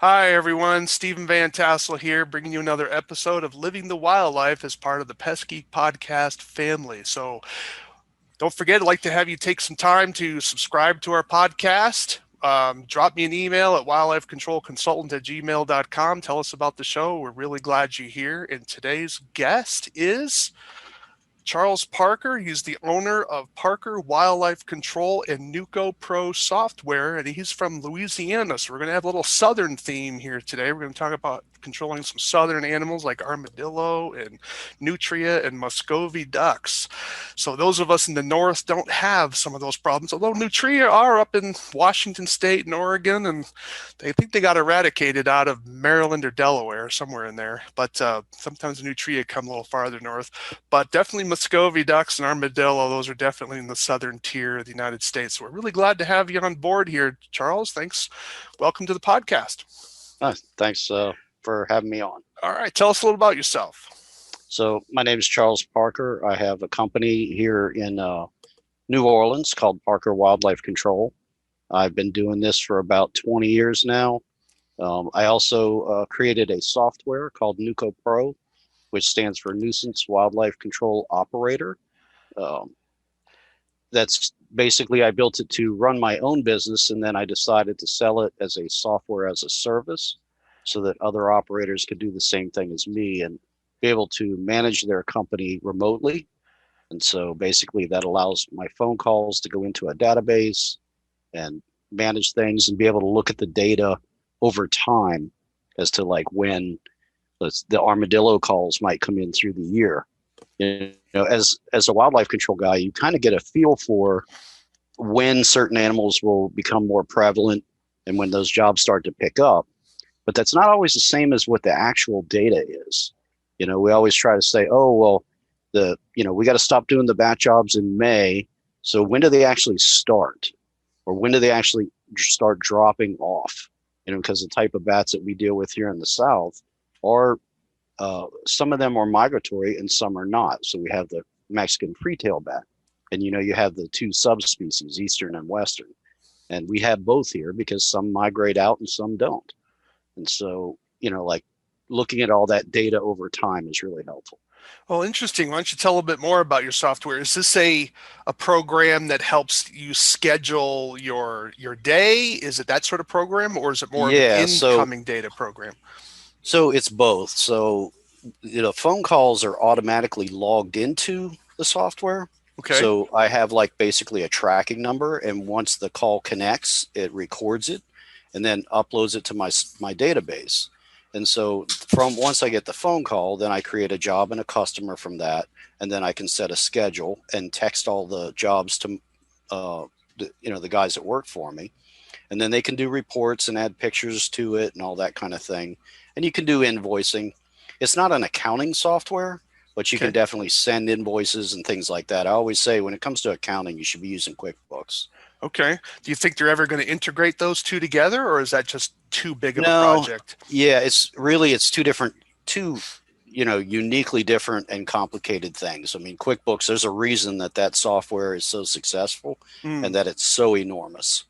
Hi, everyone. Stephen Van Tassel here, bringing you another episode of Living the Wildlife as part of the Pesky Podcast family. So, don't forget, I'd like to have you take some time to subscribe to our podcast. Drop me an email at wildlifecontrolconsultant@gmail.com. Tell us about the show. We're really glad you're here. And today's guest is Charles Parker. He's the owner of Parker Wildlife Control and Nuco Pro Software, and he's from Louisiana. So we're going to have a little southern theme here today. We're going to talk about controlling some southern animals like armadillo and nutria and Muscovy ducks. So those of us in the north don't have some of those problems, although nutria are up in Washington State and Oregon, and they think they got eradicated out of Maryland or Delaware, somewhere in there. But sometimes the nutria come a little farther north. But definitely Muscovy ducks and armadillo, those are definitely in the southern tier of the United States. So we're really glad to have you on board here, Charles. Thanks. Welcome to the podcast. Thanks for having me on. All right. Tell us a little about yourself. So my name is Charles Parker. I have a company here in New Orleans called Parker Wildlife Control. I've been doing this for about 20 years now. I also created a software called Nuco Pro, which stands for Nuisance Wildlife Control Operator. Um, that's basically, I built it to run my own business, and then I decided to sell it as a software as a service so that other operators could do the same thing as me and be able to manage their company remotely. And so basically that allows my phone calls to go into a database and manage things and be able to look at the data over time as to like when the armadillo calls might come in through the year. As a wildlife control guy, you kind of get a feel for when certain animals will become more prevalent and when those jobs start to pick up. But that's not always the same as what the actual data is. We always try to say, oh, well, we got to stop doing the bat jobs in May. So when do they actually start? Or when do they actually start dropping off? Because the type of bats that we deal with here in the South are, some of them are migratory and some are not. So we have the Mexican free-tail bat. And, you have the two subspecies, Eastern and Western. And we have both here because some migrate out and some don't. And so, like looking at all that data over time is really helpful. Well, interesting. Why don't you tell a little bit more about your software? Is this a program that helps you schedule your day? Is it that sort of program, or is it more of an Yeah, incoming data program? so it's both. So, phone calls are automatically logged into the software. Okay. So I have like basically a tracking number, and once the call connects, it records it and then uploads it to my database. And so from once I get the phone call, then I create a job and a customer from that, and then I can set a schedule and text all the jobs to the guys that work for me, and then they can do reports and add pictures to it and all that kind of thing. And you can do invoicing. It's not an accounting software, but you can Okay. definitely send invoices and things like that. I always say when it comes to accounting, you should be using QuickBooks. Okay. Do you think they're ever going to integrate those two together, or is that just too big of a No, project? yeah, it's two uniquely different and complicated things. I mean, QuickBooks, there's a reason that software is so successful Mm. and that it's so enormous.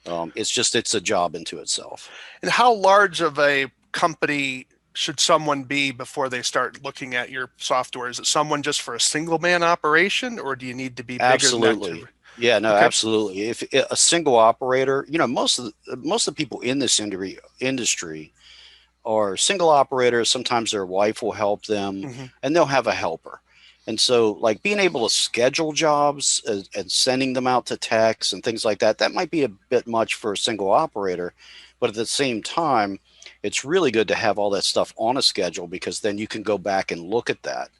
It's a job into itself. And how large of a company should someone be before they start looking at your software? Is it someone just for a single man operation, or do you need to be bigger than that Absolutely. to? Yeah, no, Okay. absolutely. If a single operator, most of the people in this industry are single operators. Sometimes their wife will help them, Hmm. and they'll have a helper. And so, like being able to schedule jobs and sending them out to techs and things like that, that might be a bit much for a single operator. But at the same time, it's really good to have all that stuff on a schedule because then you can go back and look at that.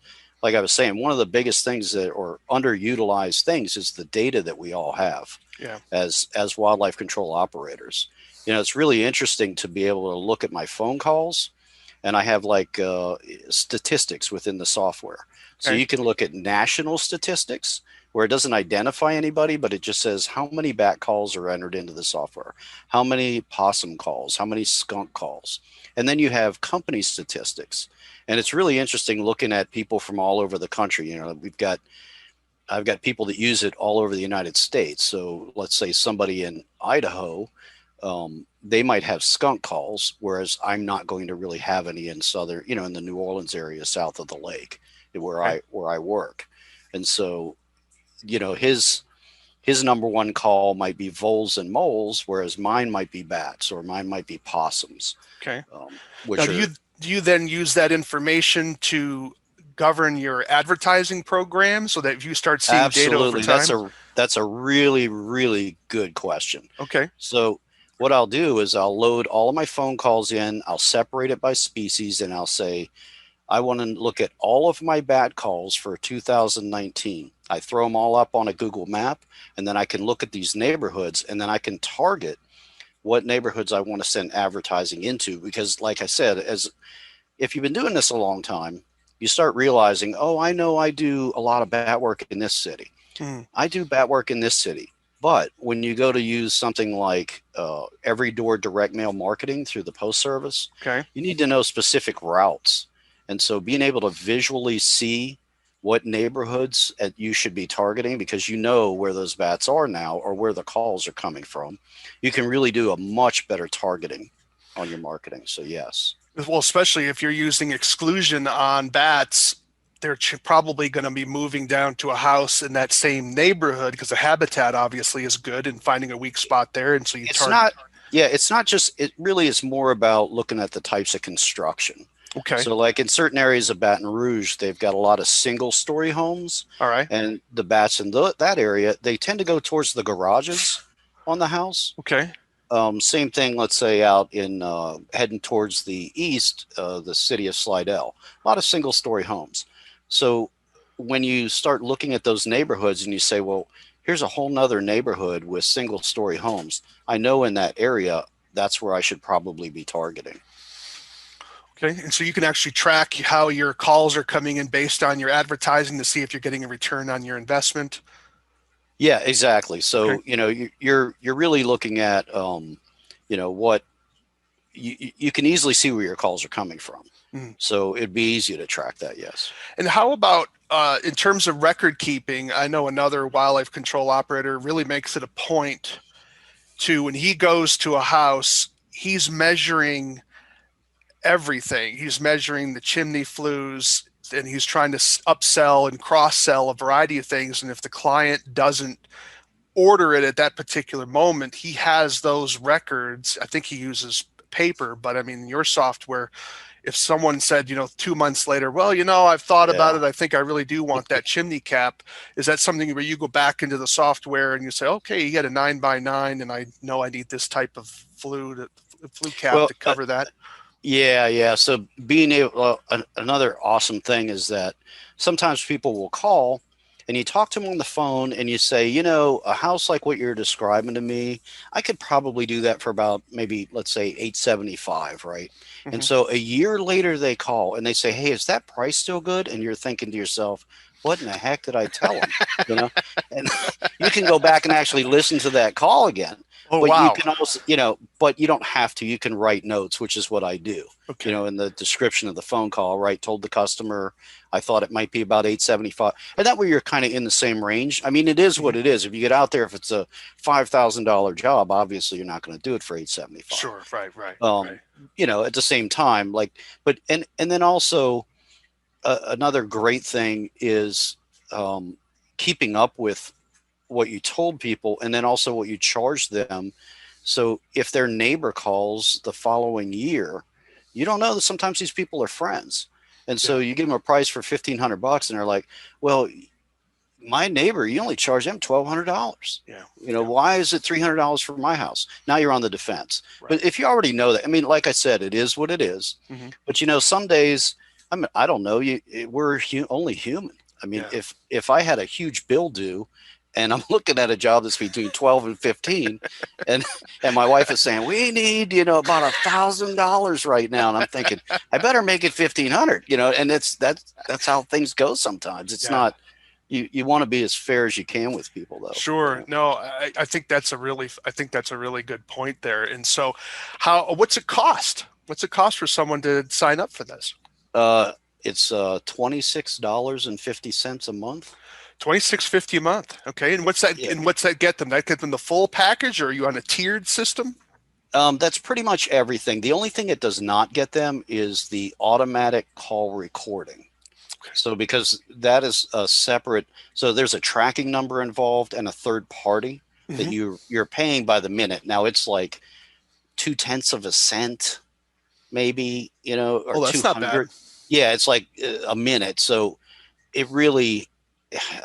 Like I was saying, one of the biggest things that or underutilized things is the data that we all have Yeah. as wildlife control operators. It's really interesting to be able to look at my phone calls, and I have like statistics within the software. So Okay. you can look at national statistics where it doesn't identify anybody, but it just says how many bat calls are entered into the software, how many possum calls, how many skunk calls. And then you have company statistics. And it's really interesting looking at people from all over the country. I've got people that use it all over the United States. So let's say somebody in Idaho, They might have skunk calls, whereas I'm not going to really have any in southern, in the New Orleans area south of the lake where Okay. I work. And so, his number one call might be voles and moles, whereas mine might be bats or mine might be possums, Okay. Now, which do you are then use that information to govern your advertising program so that if you start seeing data over absolutely. time? That's a really, really good question. Okay. So what I'll do is I'll load all of my phone calls in, I'll separate it by species, and I'll say, I want to look at all of my bat calls for 2019. I throw them all up on a Google map, and then I can look at these neighborhoods, and then I can target what neighborhoods I want to send advertising into. Because, like I said, as if you've been doing this a long time, you start realizing, oh, I know I do a lot of bat work in this city. Mm, I do bat work in this city. But when you go to use something like every door direct mail marketing through the post service, okay. you need to know specific routes. And so being able to visually see what neighborhoods you should be targeting because you know where those bats are now or where the calls are coming from, you can really do a much better targeting on your marketing. So, yes. Well, especially if you're using exclusion on bats, they're probably going to be moving down to a house in that same neighborhood because the habitat obviously is good and finding a weak spot there. And so you It's target. not, yeah, it's not just, it really is more about looking at the types of construction. Okay. So, like in certain areas of Baton Rouge, they've got a lot of single story homes, All right. and the bats in that area, they tend to go towards the garages on the house. Okay. Same thing, let's say, out in heading towards the east, the city of Slidell, a lot of single story homes. So, when you start looking at those neighborhoods and you say, well, here's a whole nother neighborhood with single story homes, I know in that area, that's where I should probably be targeting. Okay. And so you can actually track how your calls are coming in based on your advertising to see if you're getting a return on your investment. Yeah, exactly. Okay. So, you're really looking at what you can easily see where your calls are coming from. Mm. So it'd be easy to track that. Yes. And how about in terms of record keeping? I know another wildlife control operator really makes it a point to when he goes to a house, he's measuring everything. He's measuring the chimney flues and he's trying to upsell and cross sell a variety of things. And if the client doesn't order it at that particular moment, he has those records. I think he uses paper, but I mean, your software, if someone said, 2 months later, well, I've thought about Yeah. it. I think I really do want that chimney cap. Is that something where you go back into the software and you say, okay, he had a 9x9 and I know I need this type of flue cap Well, to cover that? yeah, yeah. So being able, another awesome thing is that sometimes people will call and you talk to them on the phone and you say, a house like what you're describing to me, I could probably do that for about maybe, let's say 875, right? And Mm-hmm. so a year later they call and they say, hey, is that price still good? And you're thinking to yourself, what in the heck did I tell them? You know, and you can go back and actually listen to that call again. Oh, But you wow. can also, but you don't have to. You can write notes, which is what I do. Okay. In the description of the phone call, right? Told the customer I thought it might be about 875, and that way you're kind of in the same range. I mean, it is Mm-hmm. what it is. If you get out there, if it's a $5,000 job, obviously you're not going to do it for 875. Sure. Right. Right. Um, Right. at the same time, like, but and then also another great thing is keeping up with what you told people and then also what you charged them. So if their neighbor calls the following year, you don't know that sometimes these people are friends. And so Yeah. you give them a price for $1,500 and they're like, well, my neighbor, you only charge them $1,200. Yeah. Yeah. Why is it $300 for my house? Now you're on the defense. Right. But if you already know that, I mean, like I said, it is what it is. Mm-hmm. But some days, I don't know, we're only human. I mean, Yeah. if I had a huge bill due and I'm looking at a job that's between 12 and 15 and my wife is saying, we need, about $1,000 right now. And I'm thinking, I better make it 1,500, and that's how things go sometimes. It's Yeah. not, you want to be as fair as you can with people though. Sure. No, I think that's a really good point there. And so what's it cost? What's it cost for someone to sign up for this? Uh, it's $26.50 a month. 26.50 a month. Okay. And Yeah. what's that get them? That get them the full package, or are you on a tiered system? That's pretty much everything. The only thing it does not get them is the automatic call recording. Okay. So because that is a separate, so there's a tracking number involved and a third party that Hmm. you're paying by the minute. Now it's like 2/10 of a cent, maybe, or Oh, that's not bad. 200. Yeah, it's like a minute. So it really,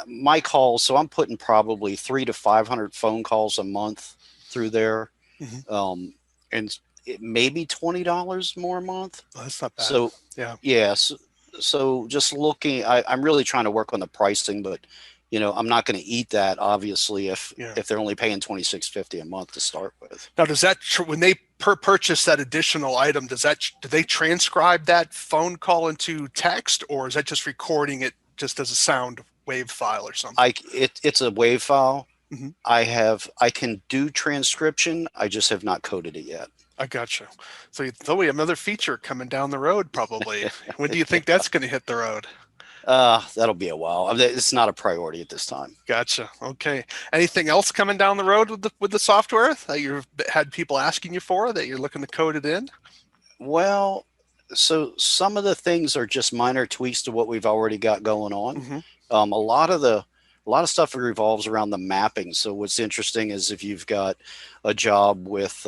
my calls. So I'm putting probably 300 to 500 phone calls a month through there, Hmm. um, and it may be $20 more a month. Oh, that's not bad. So Yeah. yeah, so just looking, I'm really trying to work on the pricing, but I'm not going to eat that obviously if Yeah. if they're only paying 26.50 a month to start with. Now, does that when they purchase that additional item, do they transcribe that phone call into text, or is that just recording it just as a sound wave file or something? It's a wave file. Hmm. I can do transcription. I just have not coded it yet. I gotcha. So we have another feature coming down the road, probably. When do you think that's going to hit the road? That'll be a while. I mean, it's not a priority at this time. Gotcha. Okay. Anything else coming down the road with the software that you've had people asking you for that you're looking to code it in? Well, so some of the things are just minor tweaks to what we've already got going on. Hmm. Um, a lot of the a lot of stuff revolves around the mapping. So what's interesting is if you've got a job with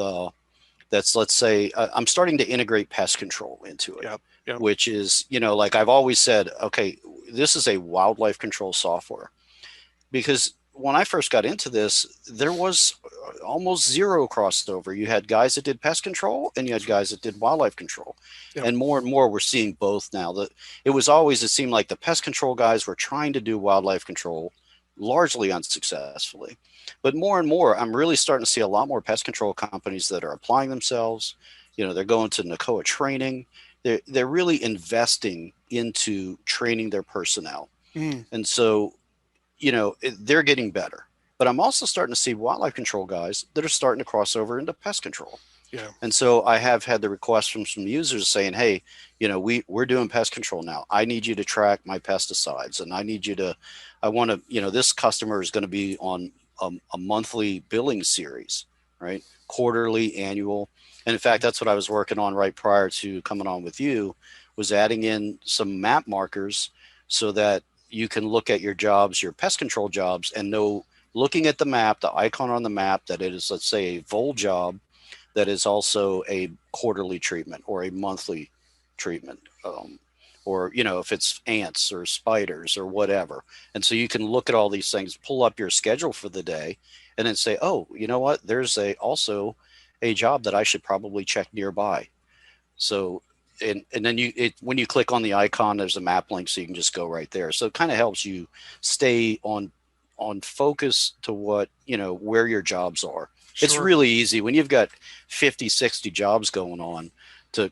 that's, let's say, I'm starting to integrate pest control into it, Yep. Yep. which is, like I've always said, okay, this is a wildlife control software. Because when I first got into this, there was almost zero crossover. You had guys that did pest control and you had guys that did wildlife control. Yep. And more we're seeing both now. That it seemed like the pest control guys were trying to do wildlife control largely unsuccessfully. But more and more, I'm really starting to see a lot more pest control companies that are applying themselves. They're going to NACOA training. They're really investing into training their personnel. Mm, And so they're getting better. But I'm also starting to see wildlife control guys that are starting to cross over into pest control. yeah. And so I have had the request from some users saying, hey, we're doing pest control now. I need you to track my pesticides. And I want to, this customer is going to be on a monthly billing series, right? Quarterly, annual. And in fact, that's what I was working on right prior to coming on with you, was adding in some map markers so that you can look at your jobs, your pest control jobs, and know, looking at the map, the icon on the map, that it is, let's say, a vole job that is also a quarterly treatment or a monthly treatment. Or if it's ants or spiders or whatever. And so you can look at all these things, pull up your schedule for the day, and then say, oh, you know what, there's also a job that I should probably check nearby. So and then when you click on the icon, there's a map link, so you can just go right there. So it kind of helps you stay on focus to what, where your jobs are. It's Sure. really easy when you've got 50, 60 jobs going on to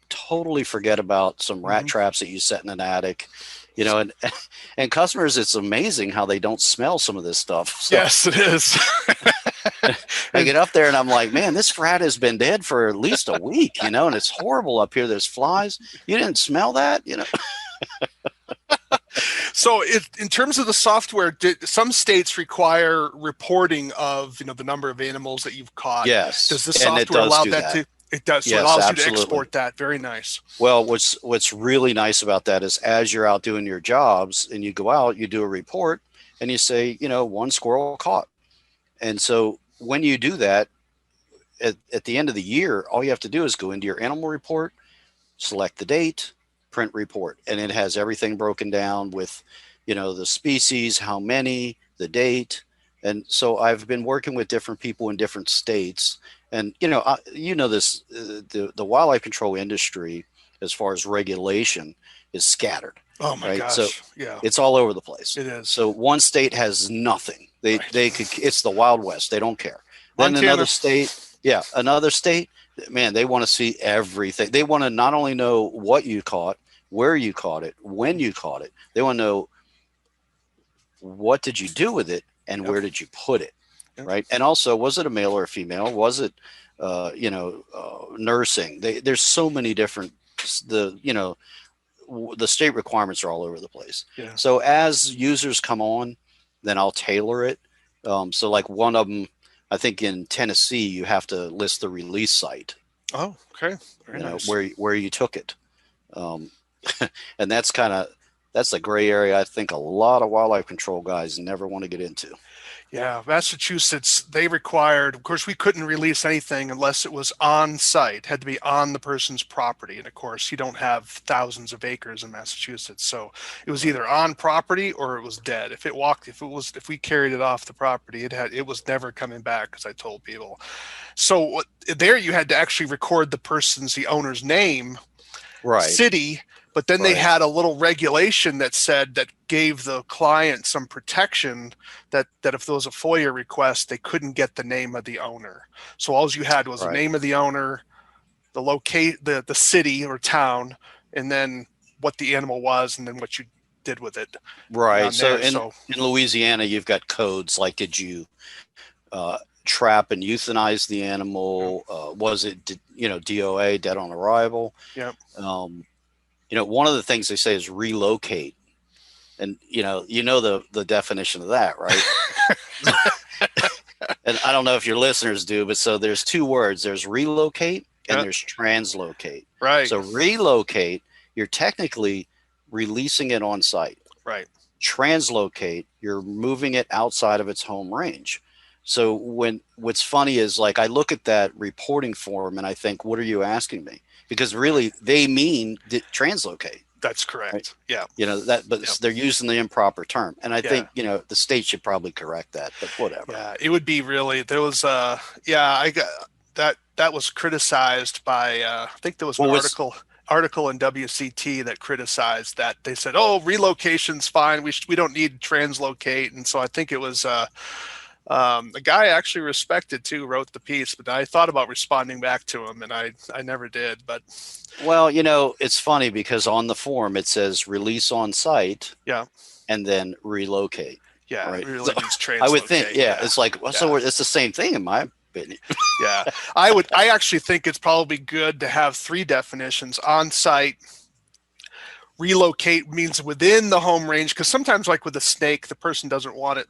totally forget about some rat Hmm. traps that you set in an attic, and and customers, it's amazing how they don't smell some of this stuff. So Yes, it is. I get up there and I'm like, man, this rat has been dead for at least a week, and it's horrible up here. There's flies. You didn't smell that? So, in terms of the software, some states require reporting of the number of animals that you've caught. Yes, Does the and it software does allow do that that. to? It does. So it Yes, allows you to absolutely. export that. Very nice. Well, what's really nice about that is, as you're out doing your jobs and you go out, you do a report and you say, one squirrel caught. And so when you do that, at the end of the year, all you have to do is go into your animal report, select the date, print report, and it has everything broken down with, the species, how many, the date. And so I've been working with different people in different states, and this, the wildlife control industry, as far as regulation, is scattered, Oh my right? So gosh. Yeah, it's all over the place. it is. So one state has nothing. Right. They could, it's the Wild West. They don't care. Then another Montana. state, yeah, another state, man, they want to see everything. They want to not only know what you caught, where you caught it, when you caught it. They want to know, what did you do with it, and Yep. where did you put it, Yep. right? And also, was it a male or a female? Was it, nursing? There's so many different, the you know the state requirements are all over the place. Yeah. So as users come on, then I'll tailor it. So like one of them I think in Tennessee you have to list the release site, Oh, okay. Very you know, nice. where you took it. Um, and that's a gray area I think a lot of wildlife control guys never want to get into. Yeah, Massachusetts, they required, of course, we couldn't release anything unless it was on site, had to be on the person's property. And of course, you don't have thousands of acres in Massachusetts. So it was Right. either on property or it was dead. If we carried it off the property, it was never coming back, as I told people. So there you had to actually record the owner's name, Right. city, but then they Right. had a little regulation that said that gave the client some protection that if there was a FOIA request, they couldn't get the name of the owner. So all you had was the Right. name of the owner, the city or town, and then what the animal was, and then what you did with it Right. on So there. So in Louisiana, you've got codes like did you trap and euthanize the yeah, animal? Was it DOA, dead on arrival? yeah. Um, one of the things they say is relocate, and the definition of that, right? And I don't know if your listeners do, but so there's two words. There's relocate and Yeah, there's translocate. right, So relocate, you're technically releasing it on site. right. Translocate, you're moving it outside of its home range. So what's funny is like I look at that reporting form and I think, what are you asking me? Because really they mean translocate, That's right? correct. Yeah, But yeah, they're using the improper term. And I yeah. think, the state should probably correct that, but whatever. Yeah, it would be really there was yeah, I got that was criticized by I think there was an Well, what's article in WCT that criticized that. They said, "Oh, relocation's fine. We don't need to translocate." And so I think it was a guy I actually respected too wrote the piece, but I thought about responding back to him and I never did, but Well, it's funny because on the form it says release on site yeah. and then relocate, Yeah, it right? So really means I would think, translocate. yeah, Yeah. it's like, well, Yeah. so it's the same thing in my opinion. Yeah. I actually think it's probably good to have three definitions: on site, relocate means within the home range, because sometimes like with a snake, the person doesn't want it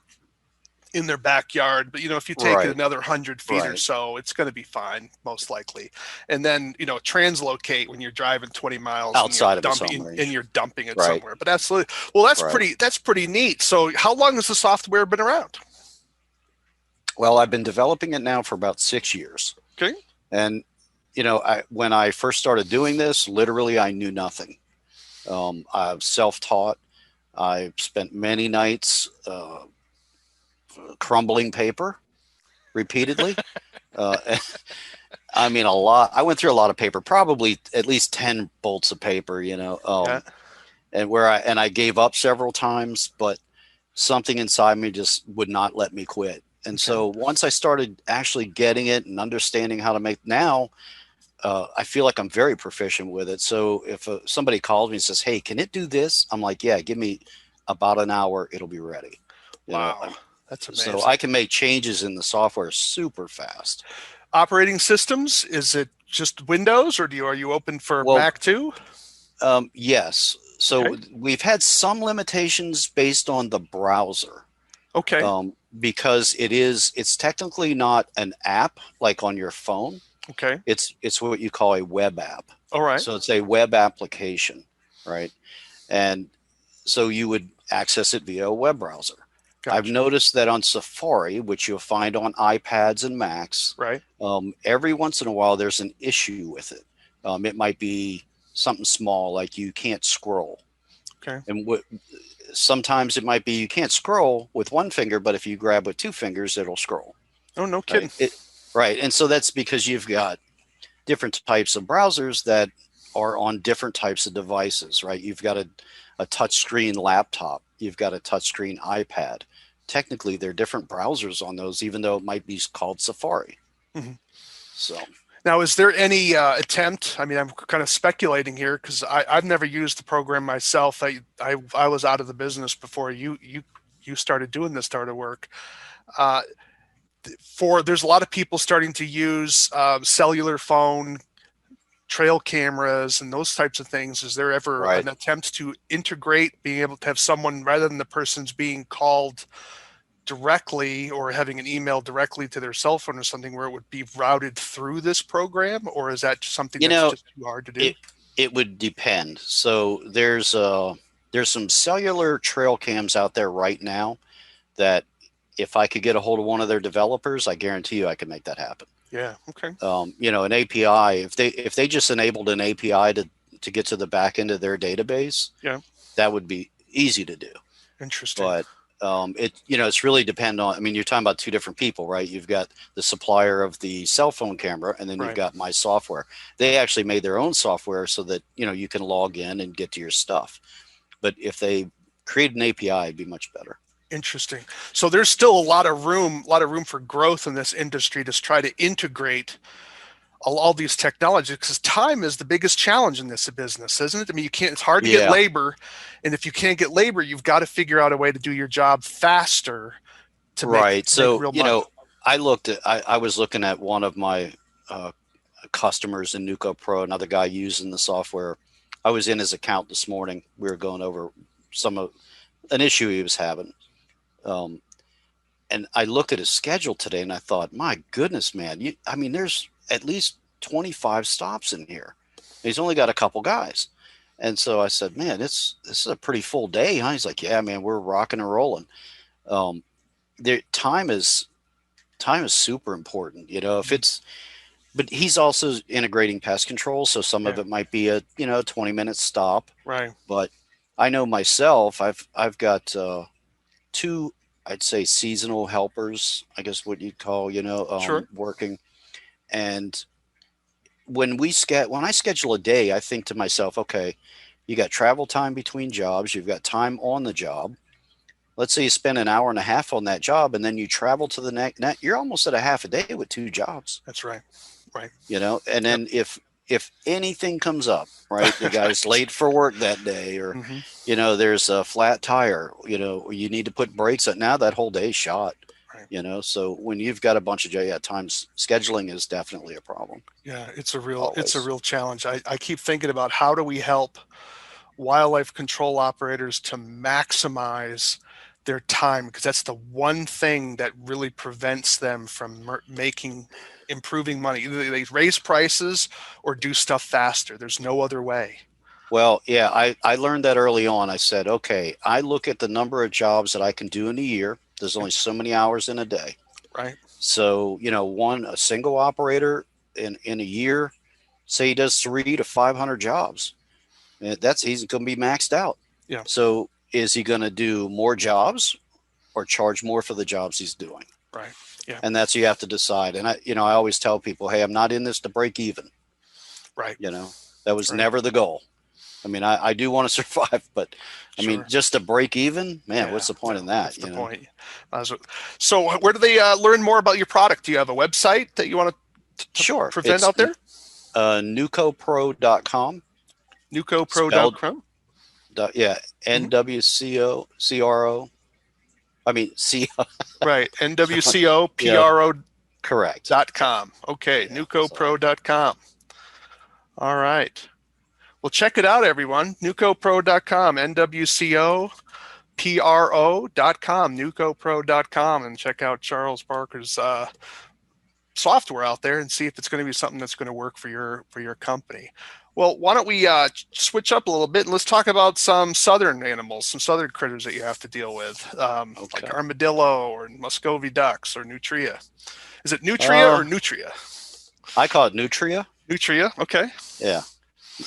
in their backyard, but if you take it Right, another 100 feet or right. so, it's going to be fine, most likely. And then translocate when you're driving 20 miles and Outside of its home range. you're dumping it Right, somewhere. But absolutely, well, right. that's pretty neat. So how long has the software been around? Well, I've been developing it now for about 6 years. Okay. And, when I first started doing this, literally I knew nothing. I've self-taught. I've spent many nights crumbling paper repeatedly. Uh, I mean, a lot. I went through a lot of paper, probably at least 10 bolts of paper, Yeah. and I gave up several times, but something inside me just would not let me quit. And Okay. so once I started actually getting it and understanding how to make now, I feel like I'm very proficient with it. So if somebody calls me and says, "Hey, can it do this?" I'm like, "Yeah, give me about an hour. It'll be ready." You know, Wow. That's so I amazing. can make changes in the software super fast. Operating systems, is it just Windows, or are you open for Well, Mac too? yes. Okay. So we've had some limitations based on the browser, Okay. because it's technically not an app like on your phone. Okay. It's what you call a web app. All right. So it's a web application, right? And so you would access it via a web browser. I've Gotcha. noticed that on Safari, which you'll find on iPads and Macs, Right. every once in a while there's an issue with it. It might be something small like you can't scroll, Okay. and sometimes it might be you can't scroll with one finger, but if you grab with two fingers, it'll scroll. Oh, no kidding. Right. Right. And so that's because you've got different types of browsers that are on different types of devices, right? You've got a touchscreen laptop, you've got a touchscreen iPad. Technically, there are different browsers on those, even though it might be called Safari. Mhm. So, Now, is there any attempt? I mean, I'm kind of speculating here because I've never used the program myself. I was out of the business before you started doing this started work. Uh, there's a lot of people starting to use cellular phone trail cameras and those types of things. Is there ever right. an attempt to integrate being able to have someone rather than the person's being called directly or having an email directly to their cell phone or something where it would be routed through this program, or is that something You that's know, just too hard to do? it would depend. So there's some cellular trail cams out there right now that if I could get a hold of one of their developers, I guarantee you I could make that happen. Yeah. Okay. An API, if they just enabled an API to get to the back end of their database, Yeah. that would be easy to do. Interesting. But it's really depend on. I mean, you're talking about two different people, right? You've got the supplier of the cell phone camera, and then you've Right. got my software. They actually made their own software so that you can log in and get to your stuff. But if they create an API, it'd be much better. Interesting. So there's still a lot of room for growth in this industry to try to integrate all these technologies, because time is the biggest challenge in this business, isn't it? I mean, you can't. It's hard to get Yeah, labor, and if you can't get labor, you've got to figure out a way to do your job faster to make right. make So real money. I was looking at one of my uh, customers in Nuco Pro, another guy using the software. I was in his account this morning. We were going over some of an issue he was having. Um, and I looked at his schedule today and I thought, my goodness, man, I mean, there's at least 25 stops in here. He's only got a couple guys. And so I said, man, this is a pretty full day, huh? He's like, yeah, man, we're rocking and rolling. Um, time is super important. If it's, but he's also integrating pest control. So some of Yeah. it might be a, 20-minute stop, Right. but I know myself, I've got, two, I'd say seasonal helpers, I guess what you'd call, Sure. working. And when I schedule a day, I think to myself, okay, you got travel time between jobs, you've got time on the job. Let's say you spend an hour and a half on that job, and then you travel to the next. You're almost at a half a day with two jobs, That's right. Right. And Yep. then if anything comes up, right, the guy's Right. late for work that day, or Hmm. there's a flat tire, or you need to put brakes on. Now that whole day's shot. Right. So when you've got a bunch of times, scheduling is definitely a problem. Yeah. It's a Always. real challenge. I keep thinking about how do we help wildlife control operators to maximize their time, because that's the one thing that really prevents them from making improving money. Either they raise prices or do stuff faster. There's no other way. Well, yeah, I learned that early on. I said, okay, I look at the number of jobs that I can do in a year. There's Yeah. only so many hours in a day. Right. So, a single operator in a year, say he does 300 to 500 jobs. He's going to be maxed out. Yeah. So, is he going to do more jobs or charge more for the jobs he's doing? Right. Yeah. And that's you have to decide. And I always tell people, hey, I'm not in this to break even. Right. That was Right. never the goal. I mean, I do want to survive, but I mean, Sure. just to break even, man, Yeah. what's the point No, in that? that's the point. So where do they learn more about your product? Do you have a website that you want to Sure. prevent It's out there? nucopro.com. Spelled, NucoPro.com. yeah, Mm-hmm. NWCO I mean, C. Right. Yeah, NWCOPRO.com. correct. Okay. Yeah. So, NucoPro.com. All right. Well, check it out, everyone. NucoPro.com. NWCOPRO.com. NucoPro.com. And check out Charles Parker's software out there and see if it's going to be something that's going to work for your company. Well, why don't we switch up a little bit and let's talk about some southern animals, some southern critters that you have to deal with, like okay. armadillo or Muscovy ducks or nutria. Is it nutria Uh, or nutria? I call it nutria. Nutria. Okay. Yeah.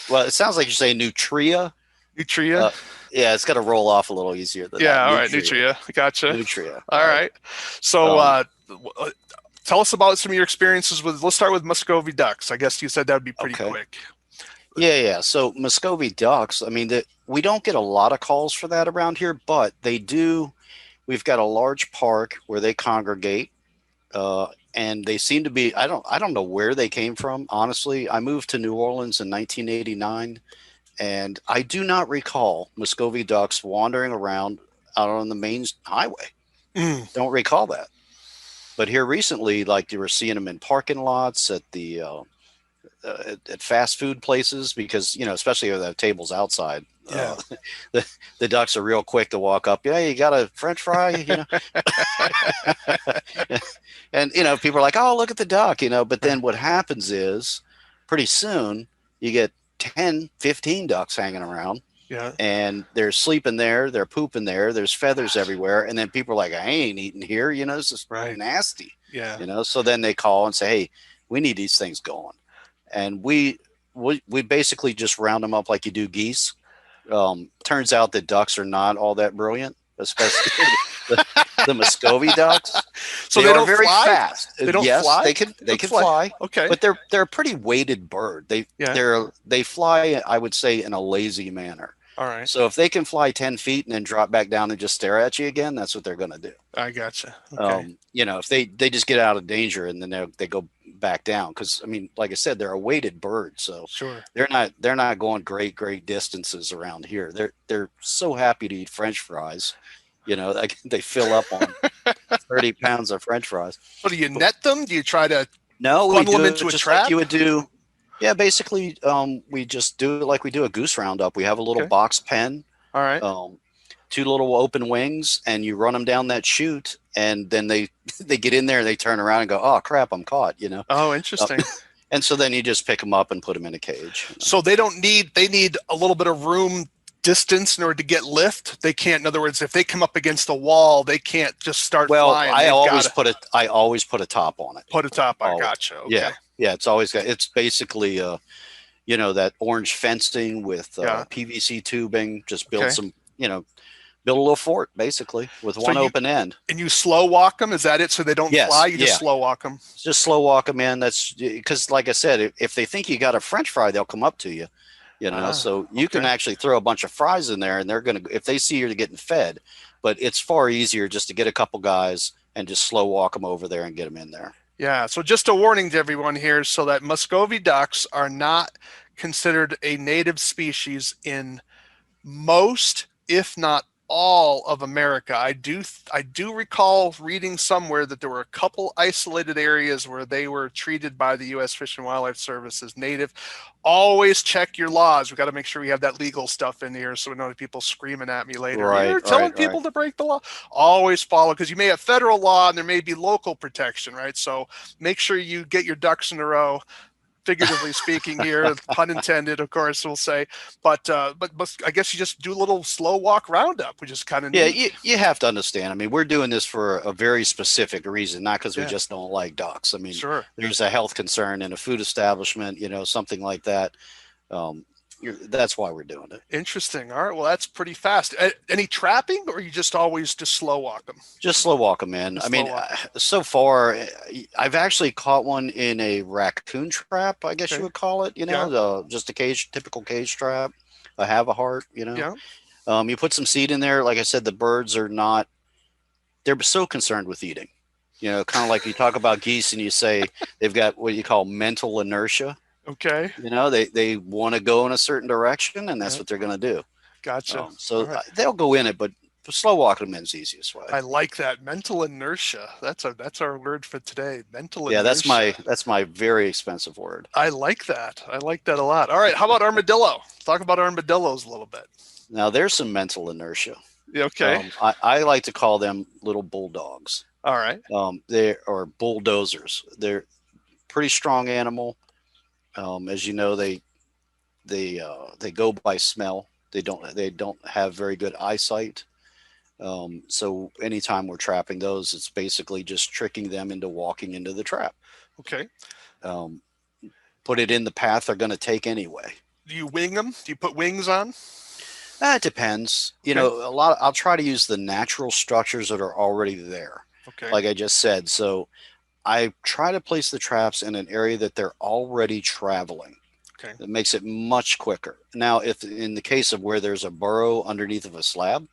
Well, it sounds like you're saying nutria. Nutria. Uh, yeah, it's got to roll off a little easier than that. Yeah. All right. Nutria. Nutria. Gotcha. Nutria. All Right. right. So Um, tell us about some of your experiences with. Let's start with Muscovy ducks. I guess you said that would be pretty okay. quick. Yeah. So Muscovy ducks. I mean, we don't get a lot of calls for that around here, but they do. We've got a large park where they congregate, and they seem to be. I don't know where they came from. Honestly, I moved to New Orleans in 1989, and I do not recall Muscovy ducks wandering around out on the main highway. Mm. Don't recall that. But here recently, like you were seeing them in parking lots at the at fast food places because, especially if they have tables outside. Yeah. The ducks are real quick to walk up. Yeah, you got a French fry, and people are like, "Oh, look at the duck," But Right. then what happens is, pretty soon you get 10, 15 ducks hanging around, Yeah. and they're sleeping there, they're pooping there, there's feathers everywhere, and then people are like, "I ain't eating here," this is Right. nasty, Yeah. So then they call and say, "Hey, we need these things going," and we basically just round them up like you do geese. Turns out that ducks are not all that brilliant, especially the, the Muscovy ducks. So They they are don't very fly? fast. They don't Yes, fly? they Looks can like fly, okay. but they're a pretty weighted bird. Yeah. They fly, I would say, in a lazy manner. All right. So if they can fly 10 feet and then drop back down and just stare at you again, that's what they're going to do. I gotcha. Okay. If they just get out of danger and then they go back down, because I mean, like I said, they're a weighted bird, so Sure. they're not going great distances around here. They're so happy to eat French fries, like they fill up on 30 pounds of French fries. So do you But net them? Do you try to no, we funnel them do it into a just like trap? you would do. Yeah, basically, we just do it like we do a goose roundup. We have a little Okay. box pen, All right. um, two little open wings, and you run them down that chute, and then they they get in there and they turn around and go, "Oh crap, I'm caught." Oh, Uh, interesting. and so then you just pick them up and put them in a cage. So they need a little bit of room distance in order to get lift. They can't, in other words, if they come up against the wall, they can't just start Well, flying. They've got to I always put a top on it. put a top. I Always. gotcha. Okay. Yeah, yeah. It's basically that orange fencing with Yeah. PVC tubing. Just build Okay. some build a little fort basically with So one open end. you slow walk them. Is that it? So they don't fly. Yes, You just yeah. slow walk them. Just slow walk them in. That's because, like I said, if they think you got a French fry, they'll come up to you. Ah. So you can Okay. actually throw a bunch of fries in there, and they're gonna if they see you're getting fed. But it's far easier just to get a couple guys and just slow walk them over there and get them in there. Yeah. So just a warning to everyone here, so that Muscovy ducks are not considered a native species in most, if not all, of America. I do recall reading somewhere that there were a couple isolated areas where they were treated by the U.S. Fish and Wildlife Service as native. Always check your laws. We got to make sure we have that legal stuff in here, so we don't have people screaming at me later. Right, You're telling right, right. people to break the law. Always follow, because you may have federal law and there may be local protection, right? So make sure you get your ducks in a row, figuratively speaking here, pun intended, of course, we'll say. But I guess you just do a little slow walk roundup, which is kind of Yeah, neat. you have to understand. I mean, we're doing this for a very specific reason, not because we Yeah, just don't like ducks. I mean, sure. there's a health concern in a food establishment, something like that. Um, that's why we're doing it. Interesting. All right. Well, that's pretty fast. Any trapping, or you just always just slow walk them? Just slow walk them in. I Just slow mean, walk. so far, I've actually caught one in a raccoon trap, I guess you Okay. would call it. Yeah. Just a typical cage trap. I have a heart. Yeah. You put some seed in there. Like I said, the birds are not. They're so concerned with eating. Kind of like you talk about geese and you say they've got what you call mental inertia. Okay. They want to go in a certain direction, and that's Yeah. what they're going to do. Gotcha. All So right. they'll go in it, but slow walking them is the easiest way. I like that mental inertia. That's our word for today. Mental Yeah, inertia. that's my very expensive word. I like that. I like that a lot. All right. How about armadillo? Talk about armadillos a little bit. Now there's some mental inertia. Yeah, okay. I like to call them little bulldogs. All right. They are bulldozers. They're pretty strong animal. As you know, they go by smell. They don't have very good eyesight. So anytime we're trapping those, it's basically just tricking them into walking into the trap. Okay. Um, put it in the path they're going to take anyway. Do you wing them? Do you put wings on? That depends. Okay. I'll try to use the natural structures that are already there, Okay. like I just said. So I try to place the traps in an area that they're already traveling. Okay. That makes it much quicker. Now, if in the case of where there's a burrow underneath of a slab,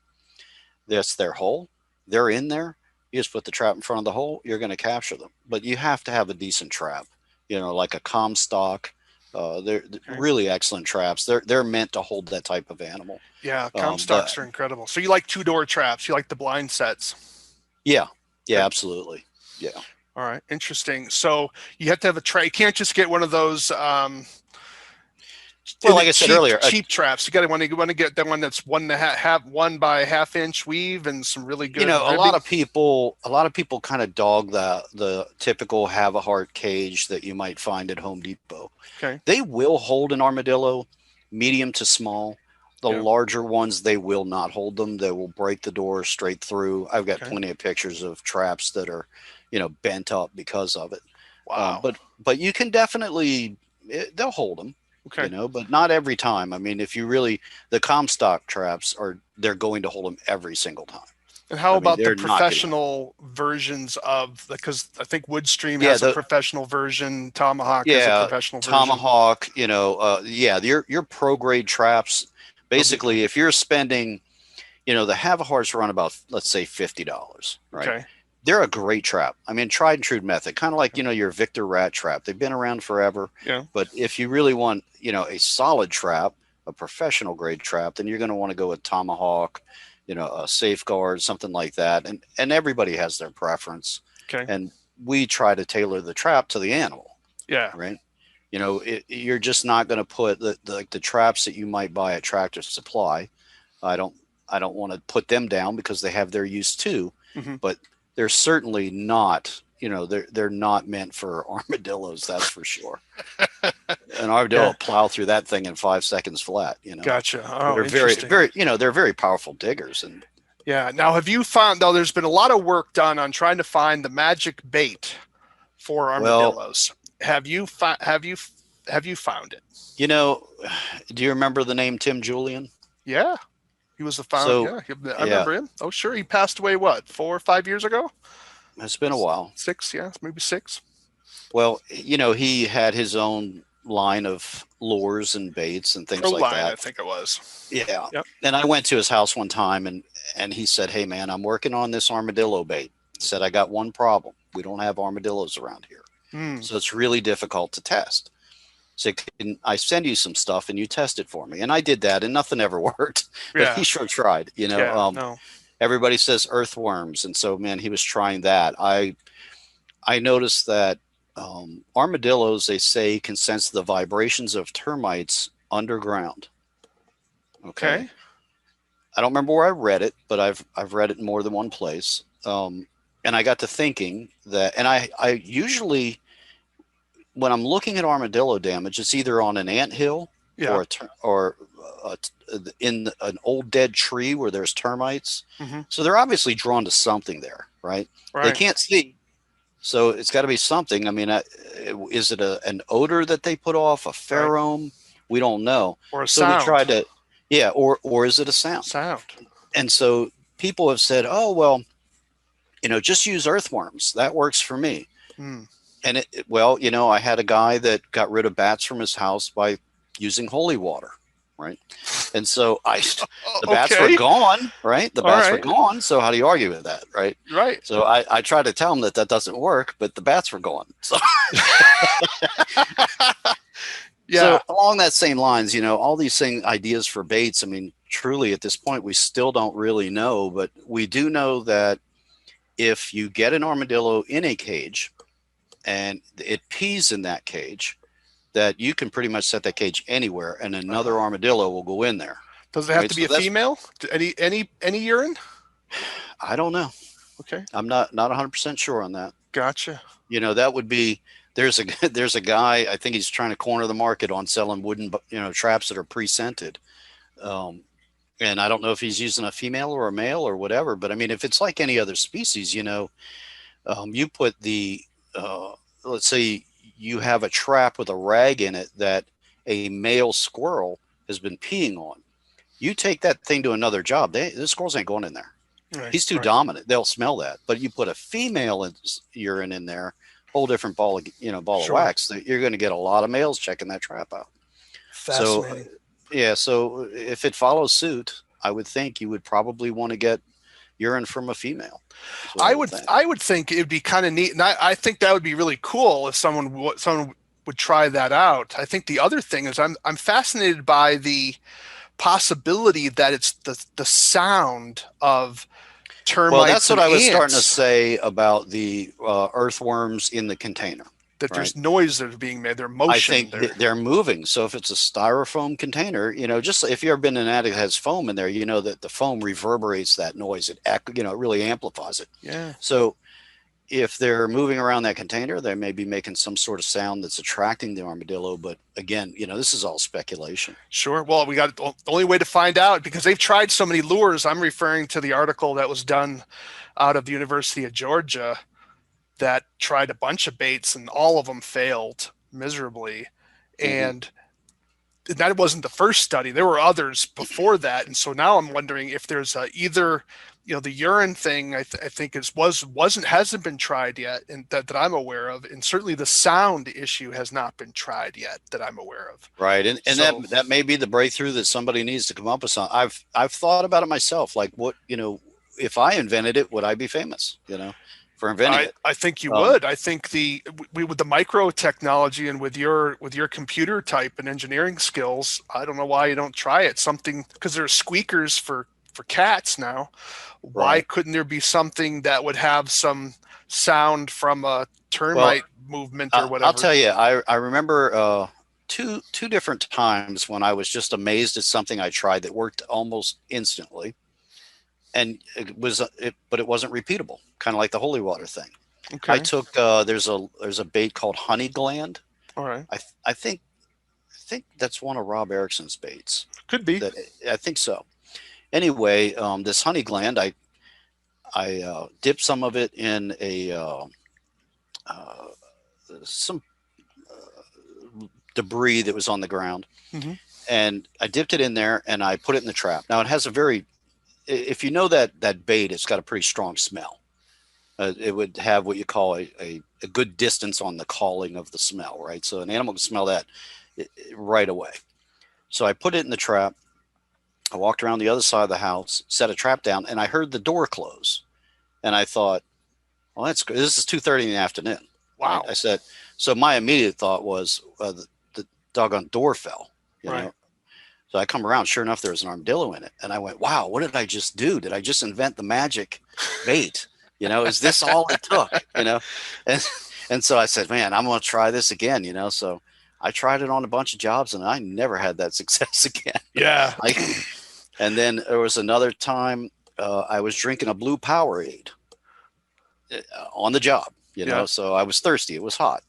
that's their hole. They're in there. You just put the trap in front of the hole. You're going to capture them. But you have to have a decent trap. Like a Comstock. They're Okay. really excellent traps. They're meant to hold that type of animal. Yeah, Um, Comstocks but are incredible. So you like two-door traps? You like the blind sets? yeah, Okay. absolutely. Yeah. All right, interesting. So you have to have a trap. You can't just get one of those Well, like I said earlier, cheap traps. You got to want to get that one that's 1 by 1/2 inch weave and some really you good know, ribbing. a lot of people kind of dog the typical have a heart cage that you might find at Home Depot. Okay. They will hold an armadillo, medium to small. The Yeah. larger ones, they will not hold them. They will break the door straight through. I've got Okay. plenty of pictures of traps that are, bent up because of it. Wow. But you can definitely they'll hold them, Okay. but not every time. I mean, if you really the Comstock traps they're going to hold them every single time. And how I mean, about the they're not getting them. professional versions of because I think Woodstream Yeah, has a professional version, Tomahawk has a yeah, professional version. Tomahawk. Yeah, your pro grade traps. Those are Basically, if you're spending, the have a horse run about, let's say, $50, right? okay. They're a great trap. I mean, tried and true method, kind of like your Victor rat trap. They've been around forever. Yeah. But if you really want, a solid trap, a professional grade trap, then you're going to want to go with Tomahawk, a Safeguard, something like that. And everybody has their preference. Okay. And we try to tailor the trap to the animal, Yeah. right? You're just not going to put the traps that you might buy at Tractor Supply. I don't I don't want to put them down because they have their use too, Hmm. but they're certainly not. They're not meant for armadillos. That's for sure. An armadillo Yeah. will plow through that thing in 5 seconds flat. Gotcha. Oh, They're very, interesting. very, they're very powerful diggers. And Yeah. Now, have you found, though, there's been a lot of work done on trying to find the magic bait for well, armadillos. Have you found it? you know, do you remember the name Tim Julian? Yeah. He was the found. So, Yeah. I yeah, remember him. Oh, sure. He passed away, what, 4 or 5 years ago? it's been a while. 6. Yeah. Maybe 6. Well, he had his own line of lures and baits and things like Proline, I that. think it was. Yeah. Yep. And I went to his house one time and he said, "Hey man, I'm working on this armadillo bait." He said, "I got one problem. We don't have armadillos around here. Hmm. So it's really difficult to test. So can I send you some stuff and you test it for me?" And I did that and nothing ever worked, but Yeah. he sure tried, Yeah. No. everybody says earthworms. And so, man, he was trying that. I noticed that armadillos, they say, can sense the vibrations of termites underground. Okay. Okay. I don't remember where I read it, but I've read it in more than one place. And I got to thinking that, and I usually, when I'm looking at armadillo damage, it's either on an anthill Yeah. or uh, in an old dead tree where there's termites. Hmm. So they're obviously drawn to something there, right? They Right. can't see, so it's got to be something. I mean, is it an odor that they put off, a Right. pheromone? We don't know. Or a So we sound. tried to, yeah, or is it a sound? Sound. And so people have said, "Oh well, just use earthworms. That works for me." Hmm. And well, I had a guy that got rid of bats from his house by using holy water, right? And so the bats were Okay. gone, right? The All bats were right. gone. So how do you argue with that, right? Right. So I try to tell him that doesn't work, but the bats were gone. So, Yeah. so along that same lines, all these ideas for baits. I mean, truly at this point, we still don't really know, but we do know that if you get an armadillo in a cage and it pees in that cage, that you can pretty much set that cage anywhere and another armadillo will go in there. Does it have Right. to be So a that's, female? Any urine? I don't know. Okay. I'm not 100% sure on that. Gotcha. That would be, there's a there's a guy, I think he's trying to corner the market on selling wooden, traps that are pre-scented. Um, and I don't know if he's using a female or a male or whatever, but I mean, if it's like any other species, you put let's say you have a trap with a rag in it that a male squirrel has been peeing on. You take that thing to another job, the squirrels ain't going in there. Right. He's too Right. dominant. They'll smell that. But you put a female urine in there, whole different ball of Sure. wax. That you're going to get a lot of males checking that trap out. So Fascinating. yeah, so if it follows suit, I would think you would probably want to get urine from a female. I would think it'd be kind of neat, and I think that would be really cool if someone would try that out. I think the other thing is I'm fascinated by the possibility that it's the sound of Well, termites that's what and I was starting to ants, say about the earthworms in the container, that right? there's noise that are being made, they're I motion, think they're moving. So if it's a styrofoam container, just if you've ever been in an attic that has foam in there, you know that the foam reverberates that noise. It really amplifies it. yeah. So if they're moving around that container, they may be making some sort of sound that's attracting the armadillo. But again, this is all speculation. Sure. Well, we got the only way to find out because they've tried so many lures. I'm referring to the article that was done out of the University of Georgia that tried a bunch of baits and all of them failed miserably. Hmm. And that wasn't the first study. There were others before that. And so now I'm wondering if there's either, the urine thing I think hasn't been tried yet, and that I'm aware of. And certainly the sound issue has not been tried yet that I'm aware of. Right, and So that may be the breakthrough that somebody needs to come up with. Some I've thought about it myself. Like, what if I invented it, would I be famous? For inventing it. I think you Um, would. I think we with the micro technology and with your computer type and engineering skills, I don't know why you don't try it. Something because there's squeakers for cats now. Why right. couldn't there be something that would have some sound from a Well, termite movement or I'll whatever? tell you, I remember two different times when I was just amazed at something I tried that worked almost instantly, and but it wasn't repeatable. Kind of like the holy water thing. I Okay. took there's a bait called honey gland. All right. I think that's one of Rob Erickson's baits. Could be. That I think so. Anyway, this honey gland, I dipped some of it in uh, some debris that was on the ground, Hmm. and I dipped it in there and I put it in the trap. Now it has a very, if you know that bait, it's got a pretty strong smell. It would have what you call a good distance on the calling of the smell, right? So an animal can smell that right away. So I put it in the trap. I walked around the other side of the house, set a trap down, and I heard the door close. And I thought, well, that's good. This is 2:30 in the afternoon, right? Wow. I said, so my immediate thought was the doggone door fell, you Right. know. So I come around, sure enough, there was an armadillo in it, and I went, wow, what did I just do? Did I just invent the magic bait? Is this all it took? And and so I said, man, I'm going to try this again. So I tried it on a bunch of jobs, and I never had that success again. Yeah. I And then there was another time I was drinking a blue Powerade on the job, Yeah. so I was thirsty. It was hot.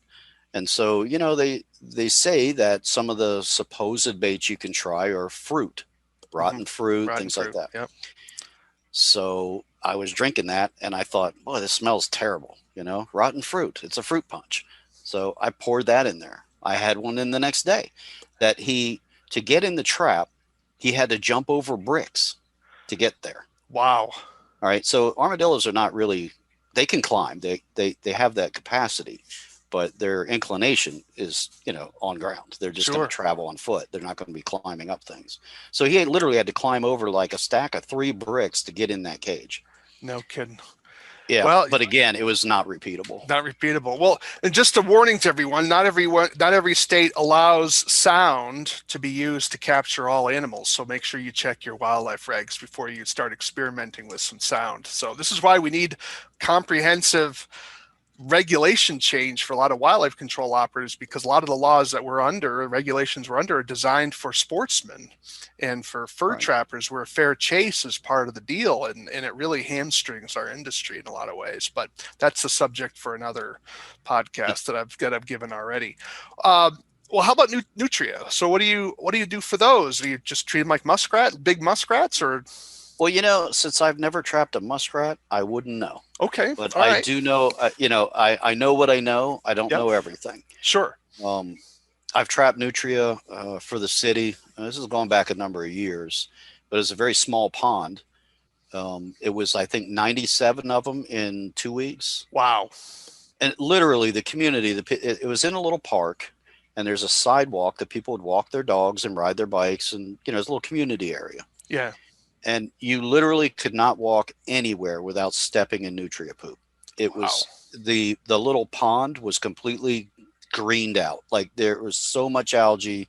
And so, they say that some of the supposed baits you can try are fruit, Hmm. rotten fruit, Rotten things like fruit. that. Yep. So I was drinking that and I thought, boy, this smells terrible, rotten fruit. It's a fruit punch. So I poured that in there. I had one in the next day that to get in the trap, he had to jump over bricks to get there. Wow. All right. So armadillos are not really, they can climb. They have that capacity, but their inclination is, on ground. They're just going to Sure. travel on foot. They're not going to be climbing up things. So he literally had to climb over like a stack of 3 bricks to get in that cage. No kidding. Yeah. Well, But again, it was not repeatable. not repeatable. Well, and just a warning to everyone: not every state allows sound to be used to capture all animals. So make sure you check your wildlife regs before you start experimenting with some sound. So this is why we need comprehensive regulation change for a lot of wildlife control operators, because a lot of the laws that we're under, regulations we're under, are designed for sportsmen and for fur Right. trappers, where a fair chase is part of the deal, and it really hamstrings our industry in a lot of ways. But that's a subject for another podcast that I've given already. Well, how about nutria? So what do you do for those? Do you just treat them like big muskrats, or Well, since I've never trapped a muskrat, I wouldn't know. okay, But all I right, do know, I know what I know. I don't yep, know everything. sure, Um, I've trapped nutria for the city. This is going back a number of years, but it's a very small pond. It was, I think, 97 of them in 2 weeks. wow, And literally, the community, it was in a little park, and there's a sidewalk that people would walk their dogs and ride their bikes, and it's a little community area. yeah, And you literally could not walk anywhere without stepping in nutria poop. It wow, was the little pond was completely greened out. Like there was so much algae,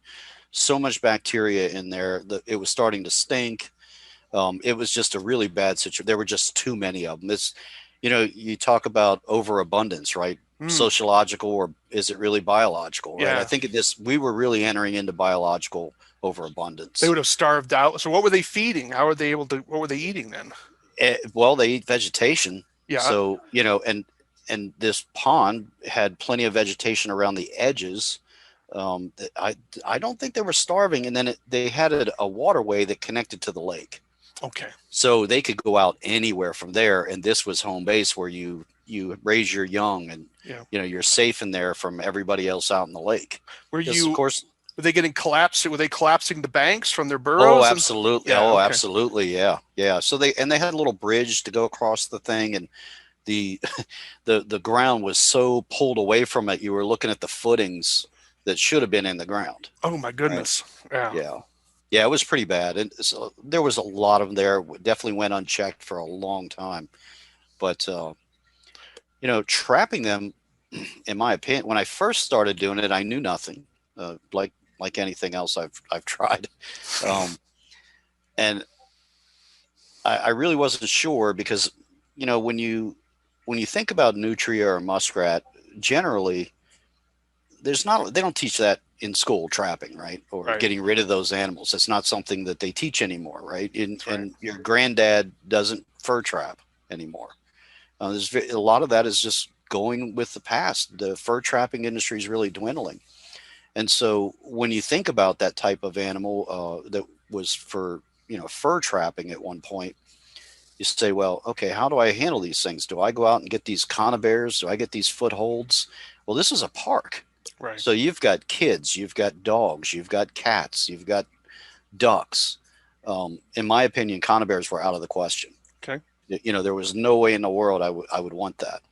so much bacteria in there that it was starting to stink. It was just a really bad situation. There were just too many of them. It's, you talk about overabundance, right? Mm, Sociological, or is it really biological, right? I yeah. think we were really entering into biological They overabundance. would have starved out. So what were they feeding? How were they able to, what were they eating then? Well, they eat vegetation. Yeah. So, and this pond had plenty of vegetation around the edges. I don't think they were starving. And then they had a waterway that connected to the lake. Okay. So they could go out anywhere from there, and this was home base where you raise your young, and Yeah. you're safe in there from everybody else out in the lake. Were Because of you, course, were they getting collapsed? Were they collapsing the banks from their oh, burrows? And absolutely, yeah. oh, Okay. absolutely, yeah, yeah. So they had a little bridge to go across the thing, and the the ground was so pulled away from it, you were looking at the footings that should have been in the ground, Oh my right? goodness. Yeah. Yeah. Yeah, it was pretty bad. And so there was a lot of them there. Definitely went unchecked for a long time. But trapping them, in my opinion, when I first started doing it, I knew nothing. Like anything else I've tried, um, and I really wasn't sure because when you think about nutria or muskrat, generally there's not they don't teach that in school, trapping, right, or Right. getting rid of those animals. It's not something that they teach anymore, right? And That's right. and your granddad doesn't fur trap anymore. There's a lot of that is just going with the past. The fur trapping industry is really dwindling. And so when you think about that type of animal that was for fur trapping at one point, you say, well, okay, how do I handle these things? Do I go out and get these conibears? Do I get these footholds? Well, this is a park. Right. So you've got kids, you've got dogs, you've got cats, you've got ducks. In my opinion, conibears were out of the question. Okay. There was no way in the world I would want that.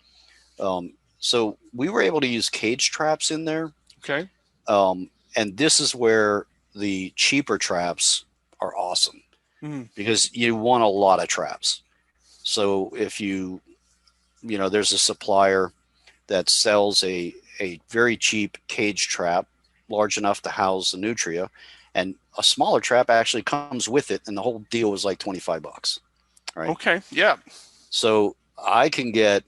So we were able to use cage traps in there. Okay. And this is where the cheaper traps are awesome Mm, because you want a lot of traps. So if there's a supplier that sells a very cheap cage trap, large enough to house the nutria, and a smaller trap actually comes with it, and the whole deal was like $25, right? okay. Yeah. So I can get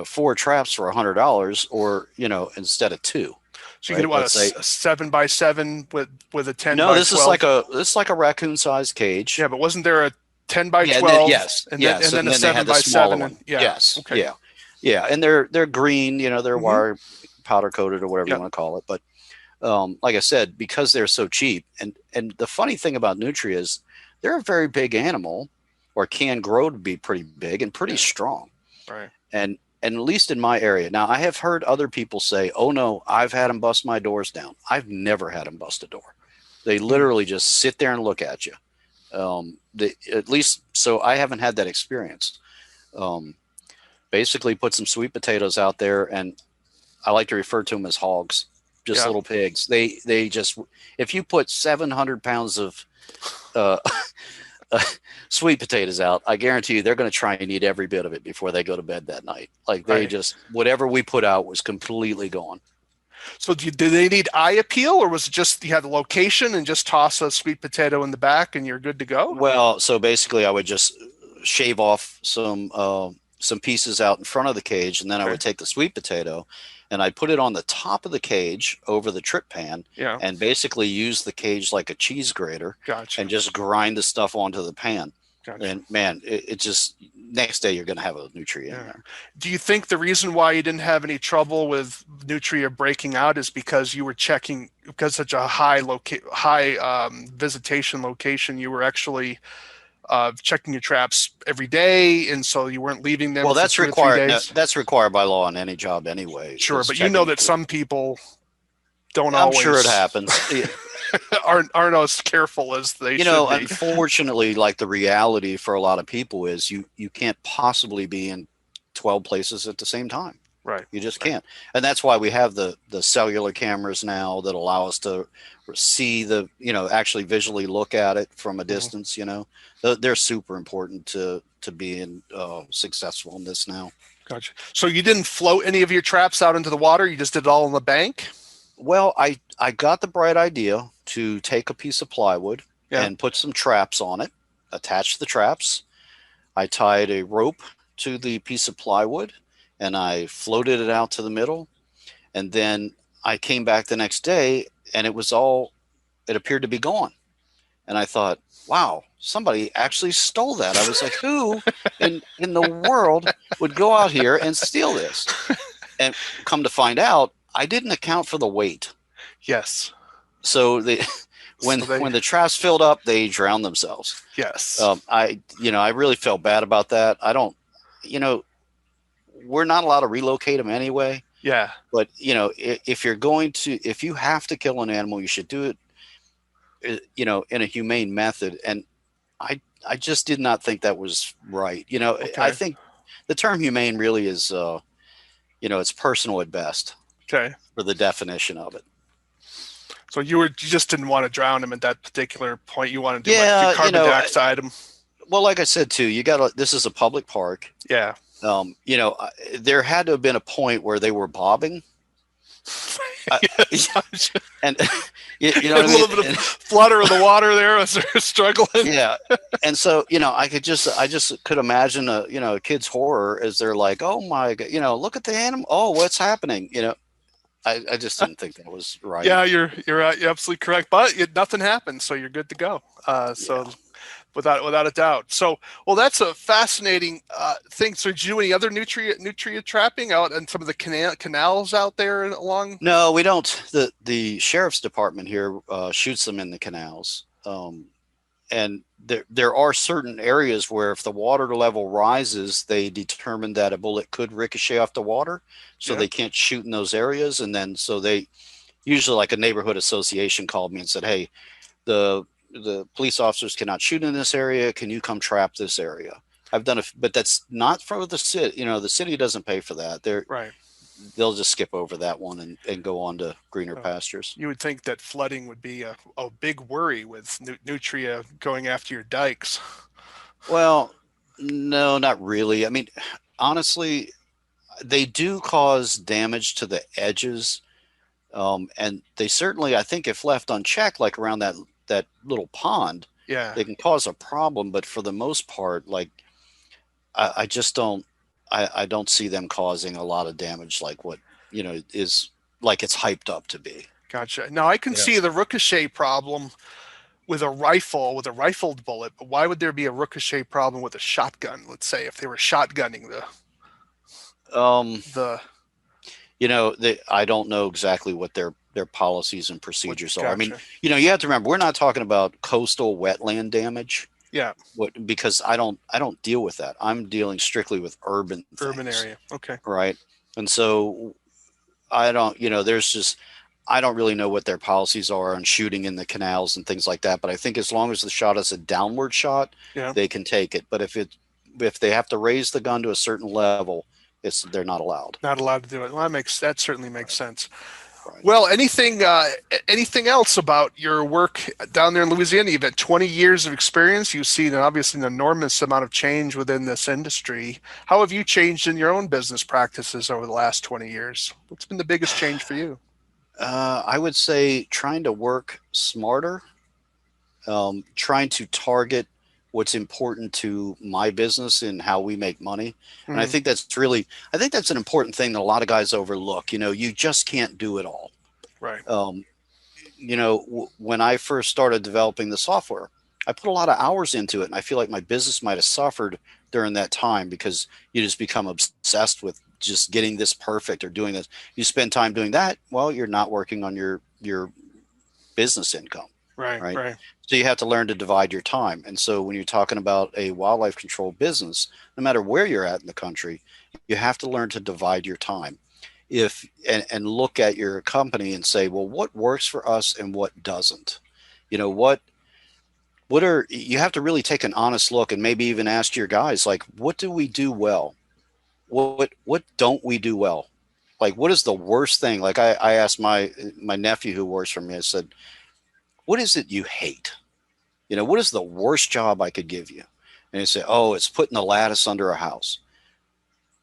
4 traps for $100, or instead of two, So you get right? what, Let's say a 7 by 7 with a ten no, by this is like 12. a raccoon sized cage. Yeah, but wasn't there a 10 by Yeah, and then, 12 yes, and then yes, and a then they seven had the by smaller seven and one. yeah. Yes, Okay. yeah, yeah, and they're green. They're Mm-hmm. wire powder coated or whatever you Yeah. want to call it. But like I said, because they're so cheap, and the funny thing about nutria is they're a very big animal, or can grow to be pretty big and pretty Yeah. strong. Right. And at least in my area, now I have heard other people say, "Oh no, I've had them bust my doors down." I've never had them bust a door. They Mm. literally just sit there and look at you. At least so I haven't had that experience. Um, Basically, put some sweet potatoes out there, and I like to refer to them as hogs, just Yeah. little pigs. They just, if you put 700 pounds of uh, sweet potatoes out, I guarantee you they're going to try and eat every bit of it before they go to bed that night. Like they Right. just, whatever we put out was completely gone. So do they need eye appeal, or was it just you had the location and just toss a sweet potato in the back and you're good to go? Well, so basically, I would just shave off some pieces out in front of the cage, and then I Okay. would take the sweet potato, and I'd put it on the top of the cage over the trip pan, Yeah. and basically use the cage like a cheese grater, Gotcha. and just grind the stuff onto the pan. Gotcha. And man, it just next day you're going to have a nutria in Yeah. there. Do you think the reason why you didn't have any trouble with nutria breaking out is because you were checking because such a high visitation location? You were actually checking your traps every day, and so you weren't leaving them Well, for that's 2 or 3 required. No, days. that's required by law in any job anyway. Sure, Is but you know checking. that some people don't I'm sure it always happens. aren't as careful as they should be. Unfortunately, like the reality for a lot of people is you can't possibly be in 12 places at the same time. Right. You just Right. can't. And that's why we have the cellular cameras now that allow us to see actually visually look at it from a Mhm. distance. They're super important to being successful in this now. Gotcha. So you didn't float any of your traps out into the water. You just did it all in the bank. Well, I got the bright idea to take a piece of plywood Yeah. and put some traps on it. attached the traps. I tied a rope to the piece of plywood and I floated it out to the middle. And then I came back the next day and it appeared to be gone. And I thought, wow, somebody actually stole that. I was like, who in the world would go out here and steal this? And come to find out, I didn't account for the weight. Yes. So So they, when the traps filled up, they drowned themselves. yes. I really felt bad about that. I don't, you know, we're not allowed to relocate them anyway. Yeah. But if if you have to kill an animal, you should do it, in a humane method. And I just did not think that was right. I Okay. think the term humane really is, it's personal at best Okay. for the definition of it. So you just didn't want to drown him at that particular point. You wanted to do like do Yeah, carbon dioxide him. well, like I said too, this is a public park. Yeah. There had to have been a point where they were bobbing. Yes. And A little bit of flutter of the water there as they're struggling. Yeah. And so, I just could imagine a kid's horror as they're like, oh my God, look at the animal. Oh, what's happening? I just didn't think that was right. Yeah, you're absolutely correct. But nothing happened, so you're good to go. So Yeah. without a doubt. So, well, that's a fascinating thing. So, did you do any other nutria trapping out in some of the canals out there along? No, we don't. The sheriff's department here shoots them in the canals. And there are certain areas where if the water level rises, they determine that a bullet could ricochet off the water, so Yeah. they can't shoot in those areas. And then so they usually, like, a neighborhood association called me and said, "Hey, the police officers cannot shoot in this area. Can you come trap this area?" I've done it, but that's not for the city. The city doesn't pay for that. Right. They'll just skip over that one and go on to greener pastures. You would think that flooding would be a big worry with nutria going after your dikes. Well, no, not really. I mean, honestly, they do cause damage to the edges, and they certainly, I think, if left unchecked, like around that little pond, Yeah. they can cause a problem. But for the most part, like, I just don't, I don't see them causing a lot of damage like what is like it's hyped up to be. Gotcha. Now I can see the ricochet problem with a rifled bullet, but why would there be a ricochet problem with a shotgun? Let's say if they were shotgunning Um, the I don't know exactly what their policies and procedures are. I mean, gotcha. you have to remember, we're not talking about coastal wetland damage. Yeah, Because I don't deal with that. I'm dealing strictly with urban things, area. Okay. right? And so I don't, I don't really know what their policies are on shooting in the canals and things like that. But I think as long as the shot is a downward shot, Yeah. they can take it. But if they have to raise the gun to a certain level, they're not allowed. Not allowed to do it. Well, that certainly makes sense. Right. Well, anything else about your work down there in Louisiana? You've had 20 years of experience. You've seen obviously an enormous amount of change within this industry. How have you changed in your own business practices over the last 20 years? What's been the biggest change for you? I would say trying to work smarter, trying to target what's important to my business and how we make money. And I Mhm. think that's an important thing that a lot of guys overlook. You just can't do it all. Right. When I first started developing the software, I put a lot of hours into it, and I feel like my business might have suffered during that time because you just become obsessed with just getting this perfect or doing this. You spend time doing that, well, you're not working on your business income. Right. Right. Right. So you have to learn to divide your time. And so when you're talking about a wildlife control business, no matter where you're at in the country, you have to learn to divide your time. And look at your company and say, well, what works for us and what doesn't? You have to really take an honest look and maybe even ask your guys, like, what do we do well? What don't we do well? Like, what is the worst thing? Like, I asked my nephew who works for me, I said, what is it you hate? What is the worst job I could give you? And he said, oh, it's putting a lattice under a house.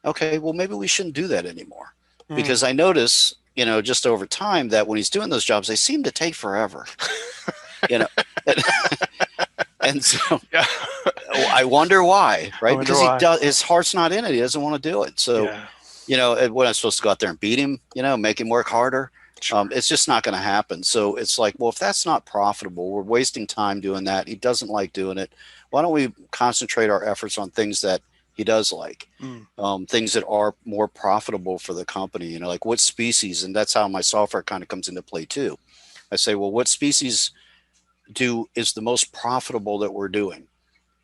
Okay, well, maybe we shouldn't do that anymore. Because I notice, just over time that when he's doing those jobs, they seem to take forever. you know, and so, Yeah. I wonder why, I right? wonder Because he why. does, his heart's not in it. He doesn't want to do it. So, Yeah, what I'm supposed to go out there and beat him, make him work harder. sure. It's just not going to happen. So it's like, well, if that's not profitable, we're wasting time doing that. He doesn't like doing it. Why don't we concentrate our efforts on things that he does like, Mm, things that are more profitable for the company, like what species. And that's how my software kind of comes into play too. I say, well, what species is the most profitable that we're doing?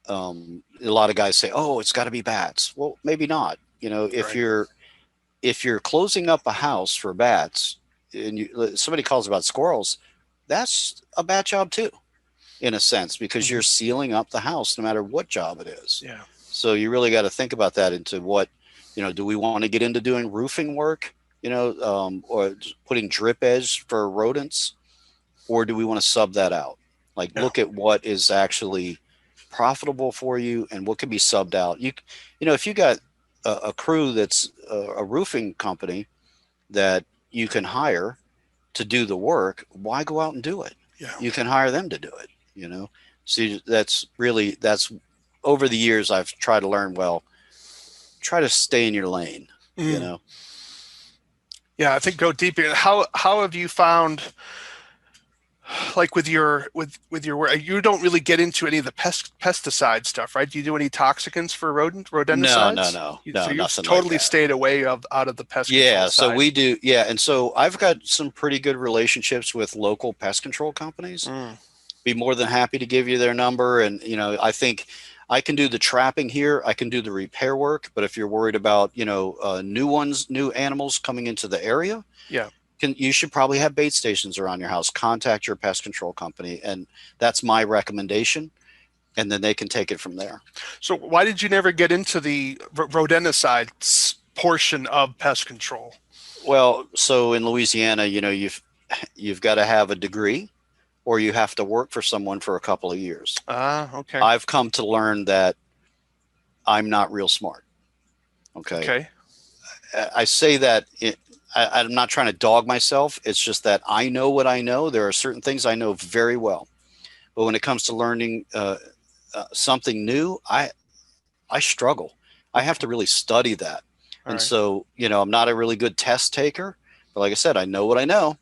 A lot of guys say, oh, it's got to be bats. Well, maybe not. If right. you're closing up a house for bats and somebody calls about squirrels, that's a bat job too, in a sense, because Hmm. you're sealing up the house no matter what job it is. Yeah. So you really got to think about that into what, do we want to get into doing roofing work, or putting drip edge for rodents, or do we want to sub that out? Like Yeah. look at what is actually profitable for you and what can be subbed out. If you got a crew that's a roofing company that you can hire to do the work, why go out and do it? Yeah. You can hire them to do it, So that's over the years I've tried to learn, well, try to stay in your lane, you Mm. know. Yeah. I think go deeper. How have you found, like with your work, you don't really get into any of the pesticide stuff, right? Do you do any toxicants for No, no, rodenticides? no, So no, you've nothing like totally that. stayed away of out of the pest control Yeah, so side. we do. Yeah, and so I've got some pretty good relationships with local pest control companies. Mm. Be more than happy to give you their number. And, I think I can do the trapping here. I can do the repair work. But if you're worried about, new animals coming into the area, Yeah. you should probably have bait stations around your house. Contact your pest control company. And that's my recommendation. And then they can take it from there. So why did you never get into the rodenticides portion of pest control? Well, so in Louisiana, you've got to have a degree or you have to work for someone for a couple of years. Ah, okay. I've come to learn that I'm not real smart. Okay. Okay. I say that I'm not trying to dog myself. It's just that I know what I know. There are certain things I know very well. But when it comes to learning something new, I struggle. I have Okay. to really study that. All And right. so, I'm not a really good test taker. But like I said, I know what I know.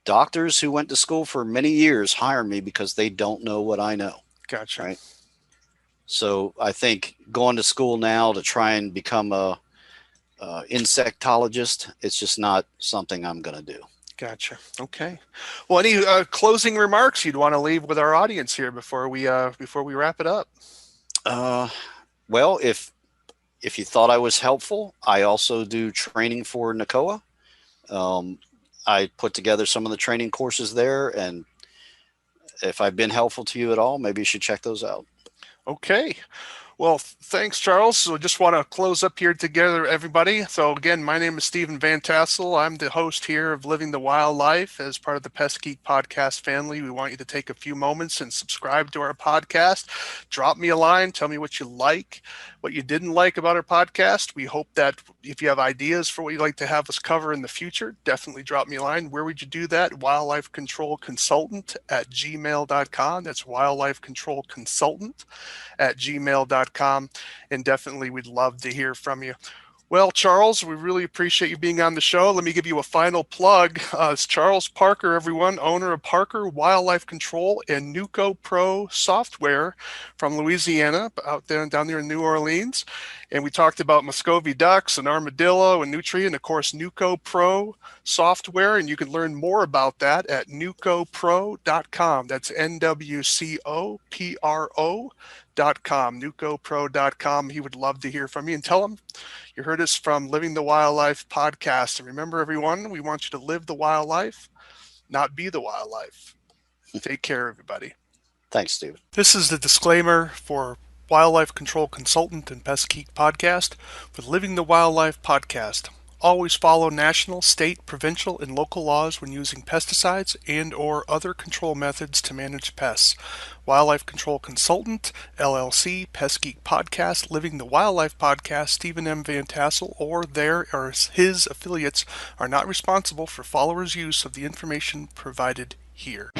Doctors who went to school for many years hire me because they don't know what I know. Gotcha. Right. So I think going to school now to try and become a insectologist, it's just not something I'm going to do. Gotcha. Okay. Well, any closing remarks you'd want to leave with our audience here before we wrap it up? Uh, well, if you thought I was helpful, I also do training for NACOA. Um, I put together some of the training courses there, and if I've been helpful to you at all, maybe you should check those out. Okay. Well, thanks, Charles. So just want to close up here together, everybody. So again, my name is Stephen Van Tassel. I'm the host here of Living the Wildlife as part of the Pest Geek podcast family. We want you to take a few moments and subscribe to our podcast. Drop me a line. Tell me what you like, what you didn't like about our podcast. We hope that if you have ideas for what you'd like to have us cover in the future, definitely drop me a line. Where would you do that? Wildlife Control Consultant at gmail.com. That's Wildlife Control Consultant at gmail.com. And definitely, we'd love to hear from you. Well, Charles, we really appreciate you being on the show. Let me give you a final plug. It's Charles Parker, everyone, owner of Parker Wildlife Control and Nuco Pro software from Louisiana, out there down there in New Orleans. And we talked about Muscovy ducks and armadillo and nutria, and of course, Nuco Pro software. And you can learn more about that at nucopro.com. That's NWCOPRO.com, nucopro.com. He would love to hear from you, and tell him you heard us from Living the Wildlife podcast. And remember, everyone, we want you to live the wildlife, not be the wildlife. Take care, everybody. Thanks, Steve. This is the disclaimer for Wildlife Control Consultant and Pest Geek podcast for Living the Wildlife podcast. Always follow national, state, provincial, and local laws when using pesticides and or other control methods to manage pests. Wildlife Control Consultant, LLC, Pest Geek Podcast, Living the Wildlife Podcast, Stephen M. Van Tassel, or their or his affiliates are not responsible for followers' use of the information provided here.